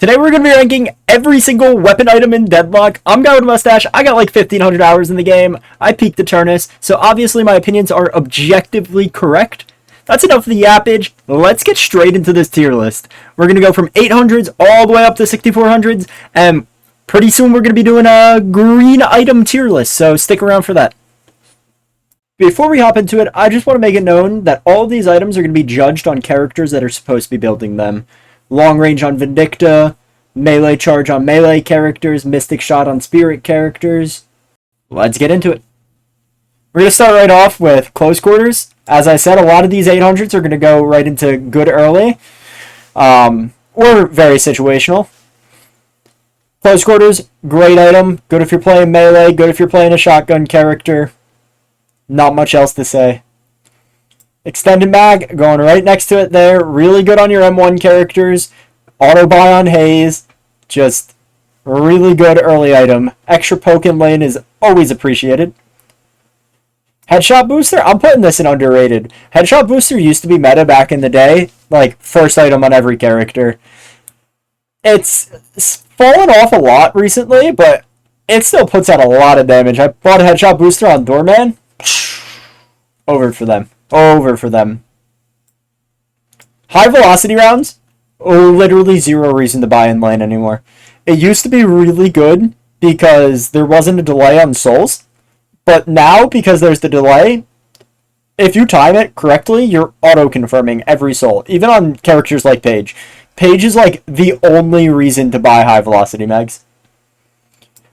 Today we're going to be ranking every single weapon item in Deadlock. I'm Guy with a Mustache. I got like 1,500 hours in the game. I peaked the Tierlist, so obviously my opinions are objectively correct. That's enough of the yappage. Let's get straight into this tier list. We're going to go from 800s all the way up to 6400s, and pretty soon we're going to be doing a green item tier list, so stick around for that. Before we hop into it, I just want to make it known that all of these items are going to be judged on characters that are supposed to be building them. Long range on Vindicta, melee charge on melee characters, mystic shot on spirit characters. Let's get into it. We're going to start right off with close quarters. As I said, a lot of these 800s are going to go right into good early, or very situational. Close quarters, great item. Good if you're playing melee, good if you're playing a shotgun character. Not much else to say. Extended mag, going right next to it there. Really good on your M1 characters. Auto buy on Haze. Just really good early item. Extra poke in lane is always appreciated. Headshot booster, I'm putting this in underrated. Headshot booster used to be meta back in the day. Like, first item on every character. It's fallen off a lot recently, but it still puts out a lot of damage. I bought a headshot booster on Doorman. Over for them. Over for them. High velocity rounds, literally zero reason to buy in lane anymore. It used to be really good because there wasn't a delay on souls, but now because there's the delay, if you time it correctly, you're auto-confirming every soul, even on characters like Paige. Paige is like the only reason to buy high velocity mags.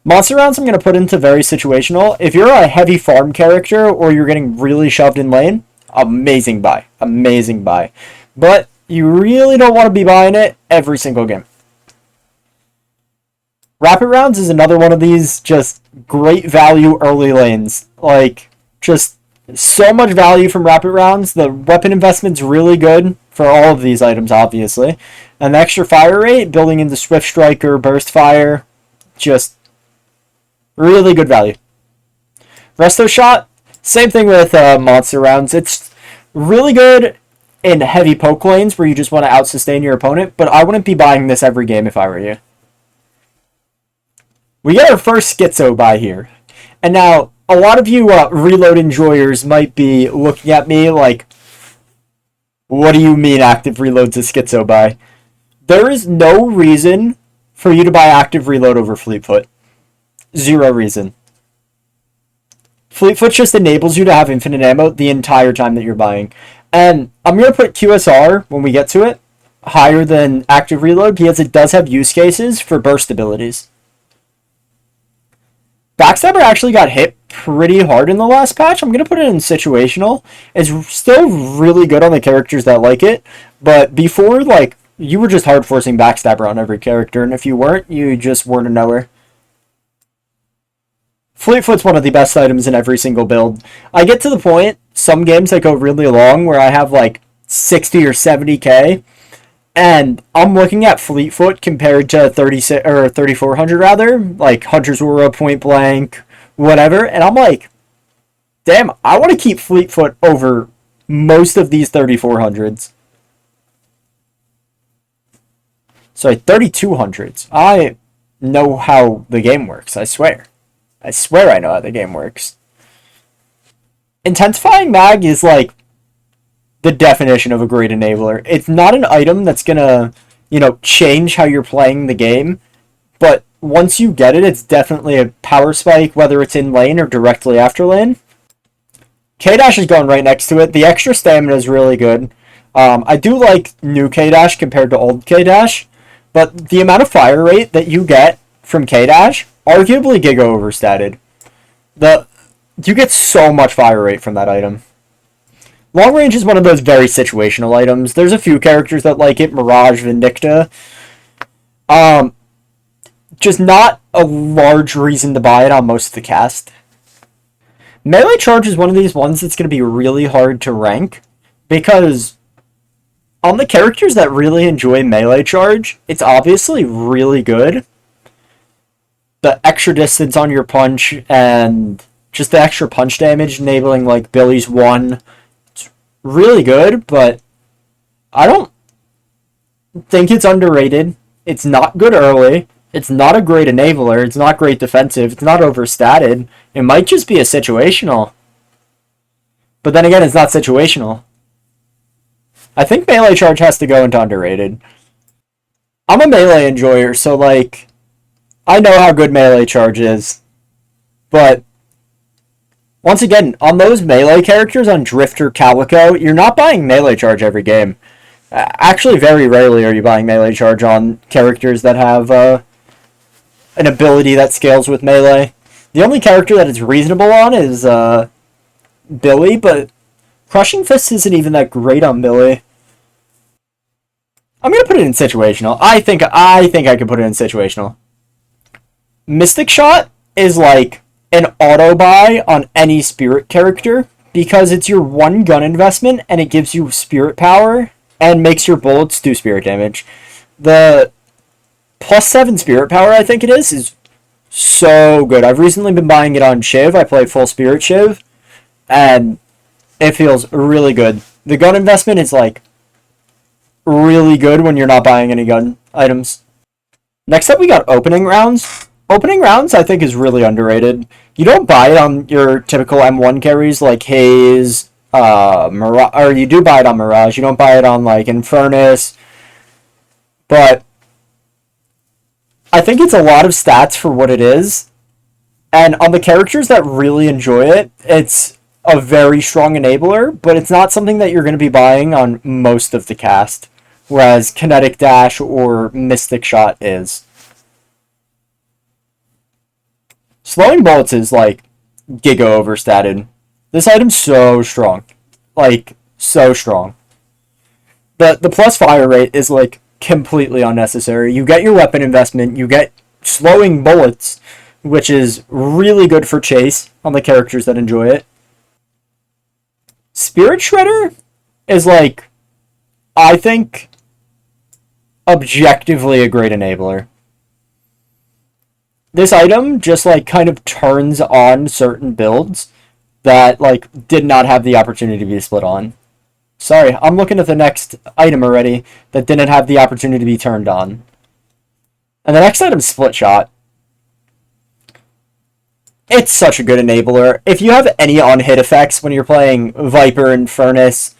Monster rounds I'm going to put into very situational. If you're a heavy farm character or you're getting really shoved in lane, amazing buy. Amazing buy. But you really don't want to be buying it every single game. Rapid rounds is another one of these just great value early lanes. Like, just so much value from rapid rounds. The weapon investment's really good for all of these items, obviously. And the extra fire rate, building into Swift Strike or Burst Fire, just really good value. Resto Shot, same thing with monster rounds. It's really good in heavy poke lanes where you just want to out-sustain your opponent, but I wouldn't be buying this every game if I were you. We get our first Schizo buy here. And now, a lot of you reload enjoyers might be looking at me like, what do you mean active reload's a Schizo buy? There is no reason for you to buy active reload over Fleetfoot. Zero reason. Fleetfoot just enables you to have infinite ammo the entire time that you're buying. And I'm going to put QSR, when we get to it, higher than active reload because it does have use cases for burst abilities. Backstabber actually got hit pretty hard in the last patch. I'm going to put it in situational. It's still really good on the characters that like it. But before, like, you were just hard forcing Backstabber on every character. And if you weren't, you just weren't a knower. Fleetfoot's one of the best items in every single build. I get to the point, some games that go really long, where I have like 60 or 70k, and I'm looking at Fleetfoot compared to 36 or 3400 rather, like Hunter's Aura, Point Blank, whatever, and I'm like, damn, I want to keep Fleetfoot over most of these 3400s. Sorry, 3200s. I know how the game works, I swear. I swear I know how the game works. Intensifying mag is like the definition of a great enabler. It's not an item that's gonna, change how you're playing the game, but once you get it, it's definitely a power spike, whether it's in lane or directly after lane. K-Dash is going right next to it. The extra stamina is really good. I do like new K-Dash compared to old K-Dash, but the amount of fire rate that you get from K-Dash, arguably Giga overstated. You get so much fire rate from that item. Long range is one of those very situational items. There's a few characters that like it. Mirage, Vindicta. Just not a large reason to buy it on most of the cast. Melee charge is one of these ones that's going to be really hard to rank. Because on the characters that really enjoy melee charge, it's obviously really good. The extra distance on your punch and just the extra punch damage enabling like Billy's 1. It's really good, but I don't think it's underrated. It's not good early. It's not a great enabler. It's not great defensive. It's not overstated. It might just be a situational. But then again, it's not situational. I think melee charge has to go into underrated. I'm a melee enjoyer, so like, I know how good melee charge is. But once again, on those melee characters on Drifter Calico, you're not buying melee charge every game. Actually, very rarely are you buying melee charge on characters that have an ability that scales with melee. The only character that it's reasonable on is Billy, but Crushing Fist isn't even that great on Billy. I'm gonna put it in situational. I think I could put it in situational. Mystic Shot is like an auto buy on any spirit character because it's your one gun investment and it gives you spirit power and makes your bullets do spirit damage. The +7 spirit power, I think it is so good. I've recently been buying it on Shiv. I play full spirit Shiv, and it feels really good. The gun investment is like really good when you're not buying any gun items. Next up, we got opening rounds. Opening rounds, I think, is really underrated. You don't buy it on your typical M1 carries like Haze, Mirage, or you do buy it on Mirage. You don't buy it on like Infernus, but I think it's a lot of stats for what it is. And on the characters that really enjoy it, it's a very strong enabler, but it's not something that you're going to be buying on most of the cast, whereas Kinetic Dash or Mystic Shot is. Slowing bullets is like giga overstated. This item's so strong. Like, so strong. The plus fire rate is like completely unnecessary. You get your weapon investment, you get slowing bullets, which is really good for chase on the characters that enjoy it. Spirit Shredder is like, I think, objectively a great enabler. This item just like kind of turns on certain builds that like did not have the opportunity to be split on. Sorry, I'm looking at the next item already that didn't have the opportunity to be turned on. And the next item is Split Shot. It's such a good enabler. If you have any on-hit effects when you're playing Viper and Furnace,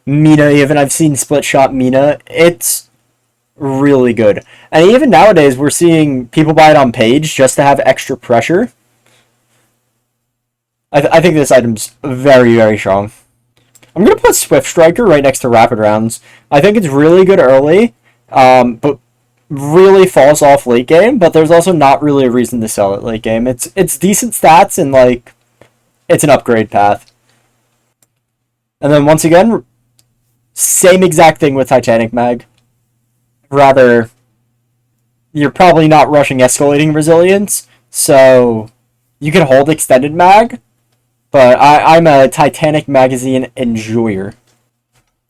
Mina even, I've seen Split Shot Mina, it's really good. And even nowadays, we're seeing people buy it on Page just to have extra pressure. I think this item's very, very strong. I'm going to put Swift Striker right next to Rapid Rounds. I think it's really good early, but really falls off late game, but there's also not really a reason to sell it late game. It's decent stats and like it's an upgrade path. And then once again, same exact thing with Titanic Mag. Rather, you're probably not rushing escalating resilience, so you can hold extended mag, but I'm a Titanic magazine enjoyer.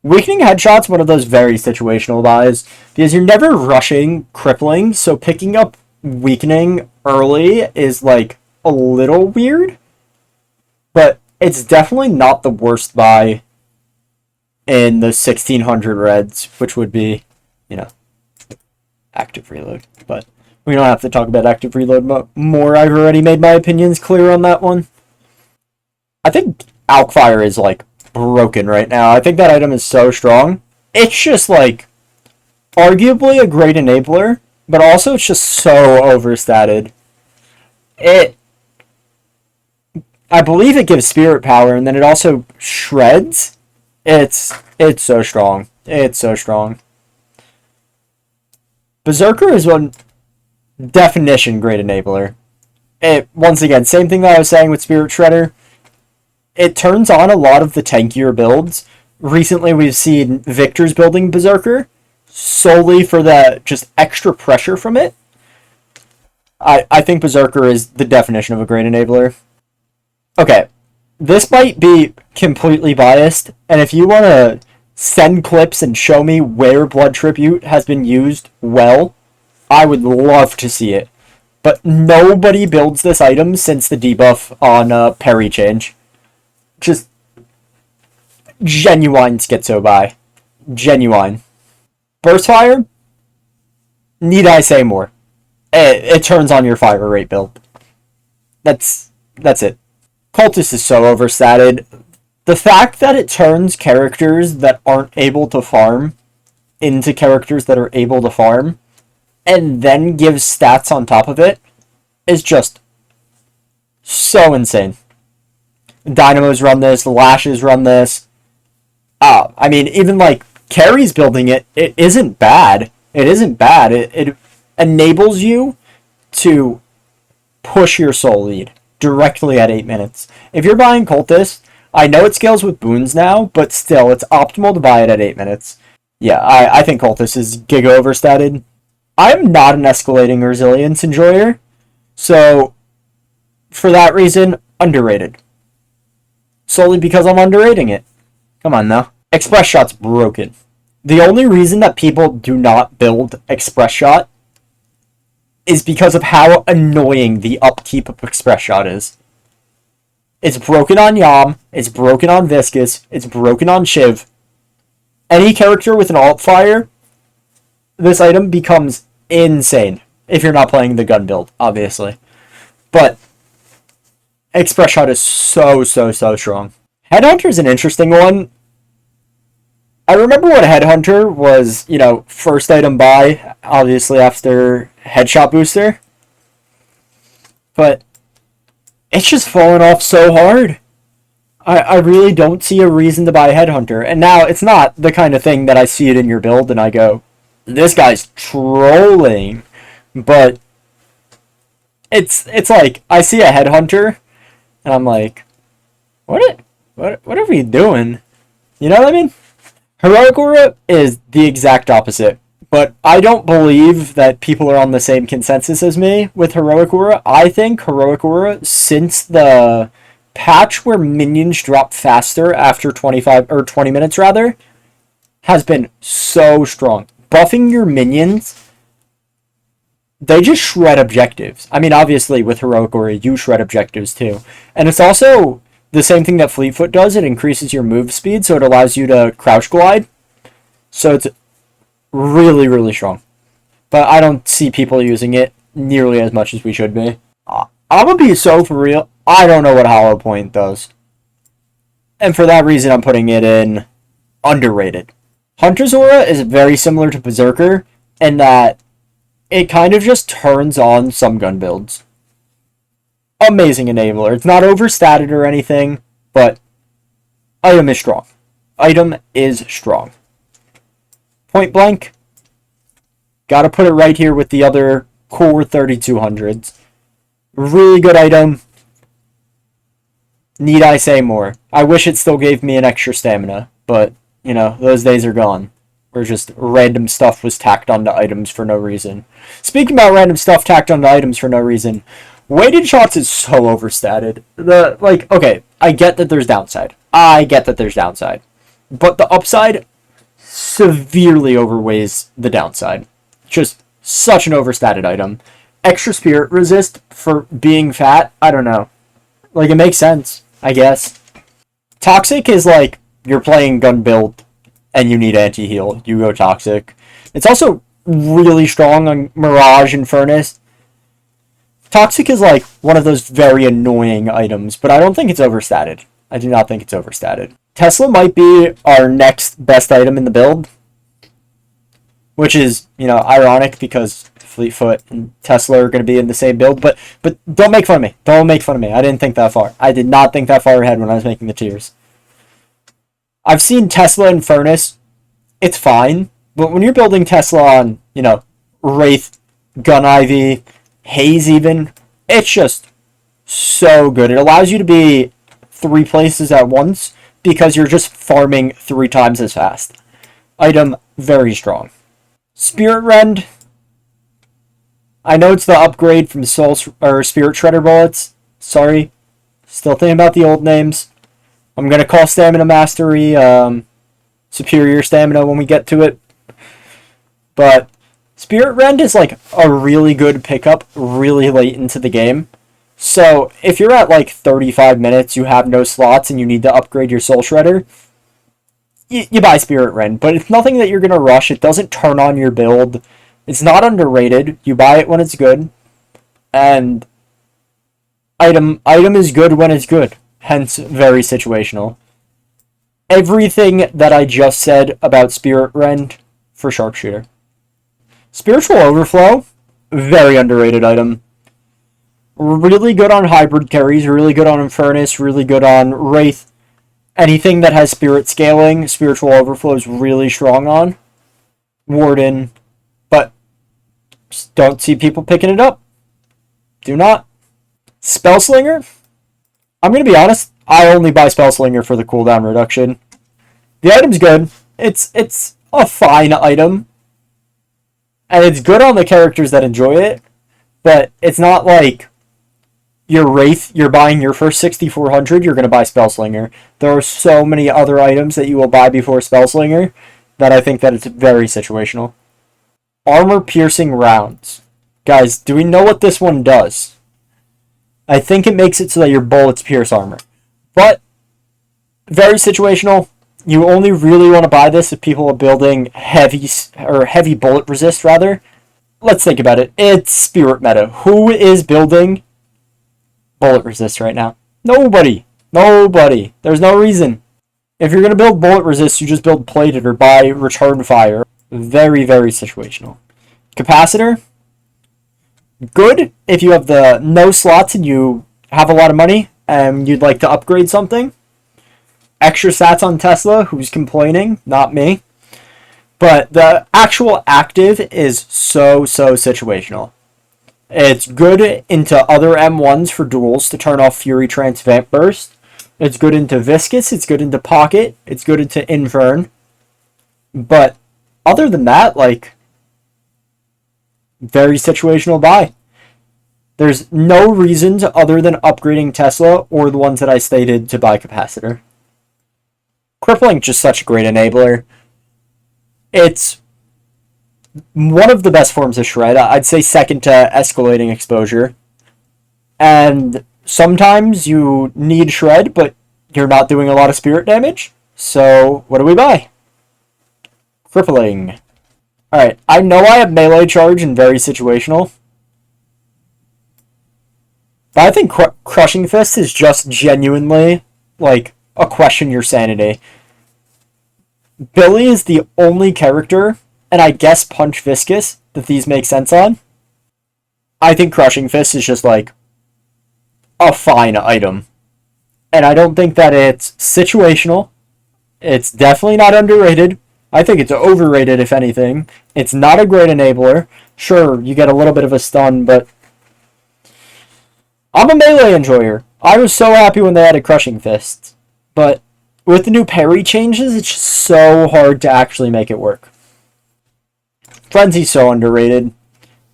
Weakening Headshot's one of those very situational buys, because you're never rushing crippling, so picking up weakening early is like a little weird, but it's definitely not the worst buy in the 1600 reds, which would be, you know, active reload. But we don't have to talk about active reload more. I've already made my opinions clear on that one. I think Alkfire is like broken right now. I think that item is so strong. It's just like arguably a great enabler, but also it's just so overstated. I believe it gives spirit power, and then it also shreds. It's so strong. It's so strong. Berserker is one definition great enabler. Once again, same thing that I was saying with Spirit Shredder. It turns on a lot of the tankier builds. Recently, we've seen Victor's building Berserker solely for the just extra pressure from it. I think Berserker is the definition of a great enabler. Okay, this might be completely biased, and if you want to send clips and show me where Blood Tribute has been used well, I would love to see it. But nobody builds this item since the debuff on parry change. Just genuine schizo buy. Genuine. Burst Fire? Need I say more? It turns on your fire rate build. That's it. Cultist is so overstated. The fact that it turns characters that aren't able to farm into characters that are able to farm, and then gives stats on top of it, is just so insane. Dynamos run this, Lashes run this. I mean, even like Carrie's building it, it isn't bad. It isn't bad. It enables you to push your soul lead directly at 8 minutes. If you're buying Cultist, I know it scales with boons now, but still, it's optimal to buy it at 8 minutes. Yeah, I think Cultist is giga overstated. I'm not an escalating resilience enjoyer, so for that reason, underrated. Solely because I'm underrating it. Come on now. Express Shot's broken. The only reason that people do not build Express Shot is because of how annoying the upkeep of Express Shot is. It's broken on Yam, it's broken on Viscous, it's broken on Shiv. Any character with an alt fire, this item becomes insane. If you're not playing the gun build, obviously. But Express Shot is so strong. Headhunter's an interesting one. I remember when Headhunter was, first item buy, obviously after Headshot Booster. But it's just fallen off so hard. I really don't see a reason to buy Headhunter. And now, it's not the kind of thing that I see it in your build and I go, this guy's trolling. But it's like, I see a Headhunter, and I'm like, what are we doing? You know what I mean? Heroic Aura is the exact opposite. But I don't believe that people are on the same consensus as me with Heroic Aura. I think Heroic Aura, since the patch where minions drop faster after 20 minutes rather, has been so strong. Buffing your minions, they just shred objectives. I mean, obviously with Heroic Aura, you shred objectives too. And it's also the same thing that Fleetfoot does. It increases your move speed, so it allows you to crouch glide. So it's really strong. But I don't see people using it nearly as much as we should be. I'm gonna be so for real. I don't know what Hollow Point does. And for that reason, I'm putting it in underrated. Hunter's Aura is very similar to Berserker in that it kind of just turns on some gun builds. Amazing enabler. It's not overstated or anything, but item is strong. Item is strong. Point blank. Gotta put it right here with the other core 3200s. Really good item. Need I say more? I wish it still gave me an extra stamina, but, those days are gone. Where just random stuff was tacked onto items for no reason. Speaking about random stuff tacked onto items for no reason, weighted shots is so overstated. Okay, I get that there's downside. But the upside severely overweighs the downside. Just such an overstated item. Extra spirit resist for being fat, I don't know. It makes sense, I guess. Toxic is like, you're playing gun build and you need anti-heal. You go Toxic. It's also really strong on Mirage and Furnace. Toxic is like one of those very annoying items, but I don't think it's overstated. I do not think it's overstated. Tesla might be our next best item in the build, which is, ironic because Fleetfoot and Tesla are going to be in the same build, but don't make fun of me. Don't make fun of me. I didn't think that far. I did not think that far ahead when I was making the tiers. I've seen Tesla and Furnace. It's fine, but when you're building Tesla on, Wraith, Gun Ivy, Haze even, it's just so good. It allows you to be 3 places at once because you're just farming 3 times as fast. Item very strong. Spirit Rend. I know it's the upgrade from Spirit Shredder bullets. Sorry. Still thinking about the old names. I'm going to call Stamina Mastery Superior Stamina when we get to it. But Spirit Rend is like a really good pickup really late into the game. So if you're at 35 minutes, you have no slots, and you need to upgrade your Soul Shredder, you buy Spirit Rend. But it's nothing that you're going to rush. It doesn't turn on your build. It's not underrated. You buy it when it's good, and item is good when it's good. Hence, very situational. Everything that I just said about Spirit Rend for Sharpshooter. Spiritual Overflow, very underrated item. Really good on hybrid carries, really good on Infernus, really good on Wraith. Anything that has spirit scaling, Spiritual Overflow is really strong on. Warden, but don't see people picking it up. Do not. Spellslinger, I'm going to be honest, I only buy Spellslinger for the cooldown reduction. The item's good. It's a fine item. And it's good on the characters that enjoy it, but it's not like your Wraith, you're buying your first 6400, you're going to buy Spellslinger. There are so many other items that you will buy before Spellslinger that I think that it's very situational. Armor piercing rounds. Guys, do we know what this one does? I think it makes it so that your bullets pierce armor. But, very situational. You only really want to buy this if people are building heavy bullet resist, rather. Let's think about it. It's Spirit meta. Who is building bullet resist right now? Nobody. Nobody. There's no reason. If you're going to build bullet resist, you just build plated or buy return fire. Very, very situational. Capacitor. Good if you have the no slots and you have a lot of money and you'd like to upgrade something. Extra stats on Tesla, who's complaining? Not me. But the actual active is so situational. It's good into other M1s for duels to turn off Fury Trance Vamp Burst. It's good into Viscous, it's good into Pocket, it's good into Infern. But other than that, like, very situational buy. There's no reasons other than upgrading Tesla or the ones that I stated to buy Capacitor. Crippling, just such a great enabler. It's one of the best forms of Shred. I'd say second to Escalating Exposure. And sometimes you need Shred, but you're not doing a lot of spirit damage. So, what do we buy? Crippling. Alright, I know I have melee charge and very situational. But I think Crushing Fist is just genuinely, like, a question your sanity. Billy is the only character, and I guess Punch Viscous, that these make sense on. I think Crushing Fist is just, like, a fine item. And I don't think that it's situational. It's definitely not underrated. I think it's overrated, if anything. It's not a great enabler. Sure, you get a little bit of a stun, but I'm a melee enjoyer. I was so happy when they added Crushing Fists. But with the new parry changes, it's just so hard to actually make it work. Frenzy's so underrated.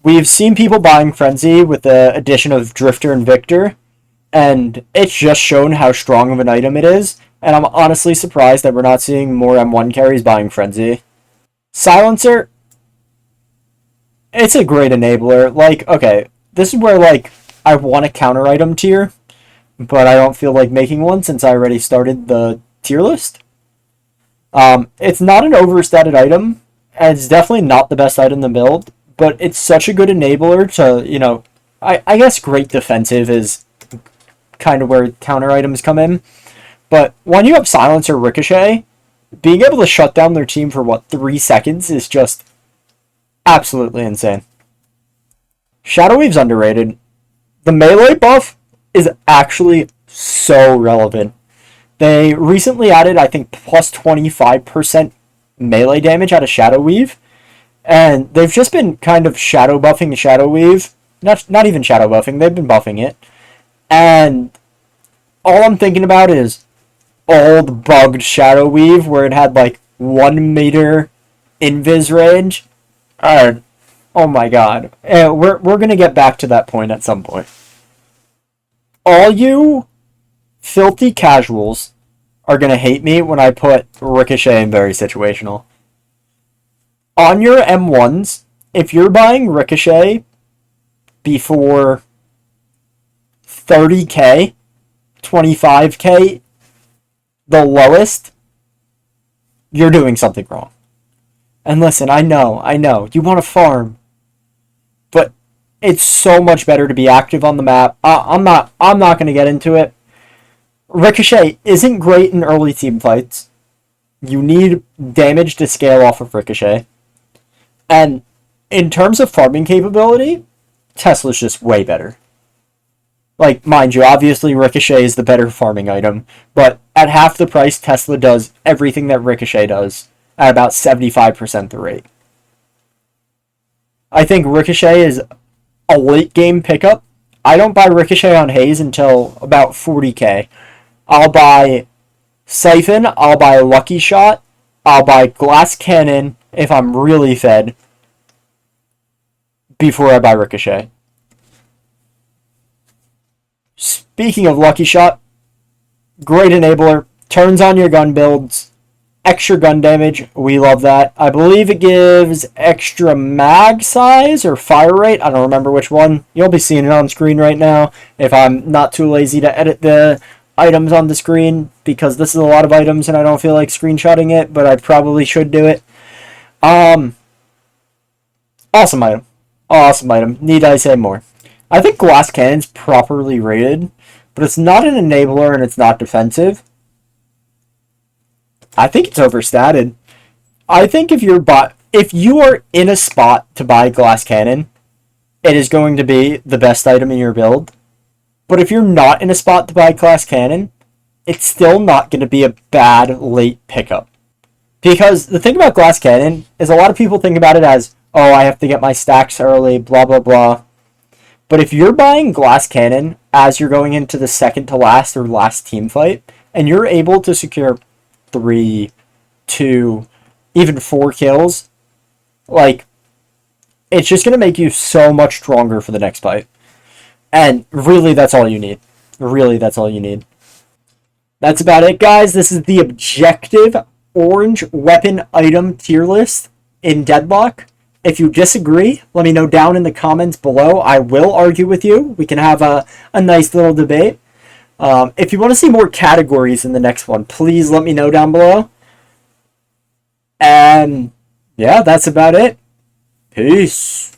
We've seen people buying Frenzy with the addition of Drifter and Victor, and it's just shown how strong of an item it is, and I'm honestly surprised that we're not seeing more M1 carries buying Frenzy. Silencer, it's a great enabler. Like, okay, this is where, like, I want a counter item tier, but I don't feel like making one since I already started the tier list. It's not an overstated item, and it's definitely not the best item to build, but it's such a good enabler to, you know, I guess great defensive is kind of where counter items come in. But when you have Silencer Ricochet, being able to shut down their team for, 3 seconds is just absolutely insane. Shadow Weave's underrated. The melee buff is actually so relevant. They recently added, I think, plus 25% melee damage out of Shadow Weave, and they've just been kind of shadow buffing Shadow Weave. Not even shadow buffing, they've been buffing it. And all I'm thinking about is old bugged Shadow Weave where it had like 1 meter invis range. Oh my god. We're gonna get back to that point at some point. All you filthy casuals are gonna hate me when I put Ricochet in very situational. On your M1s, if you're buying Ricochet before 30k, 25k, the lowest, you're doing something wrong. And listen, I know, you want to farm. but it's so much better to be active on the map. I'm not going to get into it. Ricochet isn't great in early team fights. You need damage to scale off of Ricochet. And in terms of farming capability, Tesla's just way better. Like, mind you, obviously Ricochet is the better farming item, but at half the price, Tesla does everything that Ricochet does at about 75% the rate. I think Ricochet is a late game pickup. I don't buy Ricochet on Haze until about 40k. I'll buy Siphon, I'll buy Lucky Shot, I'll buy Glass Cannon if I'm really fed before I buy Ricochet. Speaking of Lucky Shot, great enabler, turns on your gun builds, extra gun damage, we love that. I believe it gives extra mag size or fire rate, I don't remember which one. You'll be seeing it on screen right now if I'm not too lazy to edit the items on the screen, because this is a lot of items and I don't feel like screenshotting it, but I probably should do it. Awesome item. Awesome item. Need I say more? I think Glass Cannon's properly rated, but it's not an enabler and it's not defensive. I think it's overstated. I think if you are in a spot to buy Glass Cannon, it is going to be the best item in your build. But if you're not in a spot to buy Glass Cannon, it's still not going to be a bad late pickup. Because the thing about Glass Cannon is a lot of people think about it as, oh, I have to get my stacks early, blah, blah, blah. But if you're buying Glass Cannon as you're going into the second to last or last team fight, and you're able to secure 3, 2, even 4 kills, like, it's just going to make you so much stronger for the next fight. And really, that's all you need. Really, that's all you need. That's about it, guys. This is the objective orange weapon item tier list in Deadlock. If you disagree, let me know down in the comments below. I will argue with you. We can have a nice little debate. If you want to see more categories in the next one, please let me know down below. And yeah, that's about it. Peace.